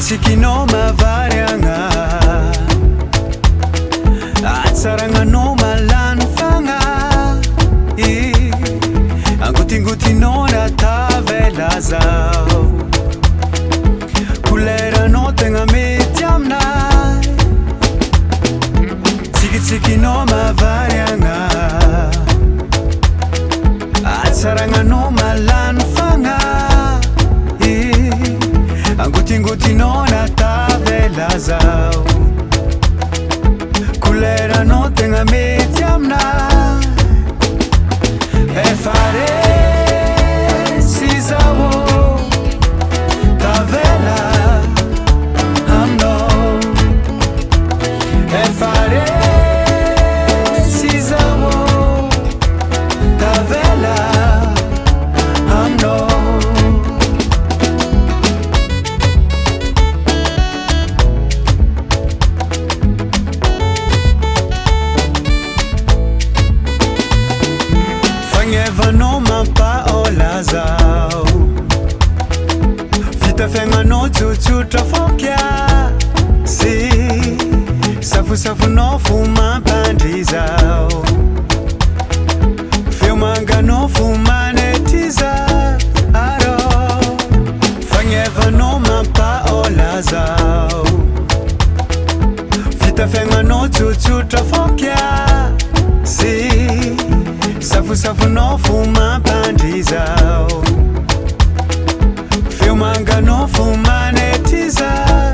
Tsikino mavarianga atsaranga no malanfanga angutingutino na tavela zao kulera no tenga metiamna tsikino mavarianga atsaranga no malanfanga angutingutino na tavela zao kulera no tenga metiamna EFA RESY zao tavela amno EFA RESY zao tavela amno no mapa olazao Vita fenga no tutu trafokya Si safu no fuma pandizao Filmanga no fuma netiza aro Fangeva no mapa olazao Vita fenga no tutu trafokya Si safu no fuma pandizao Filmanga no fuma netiza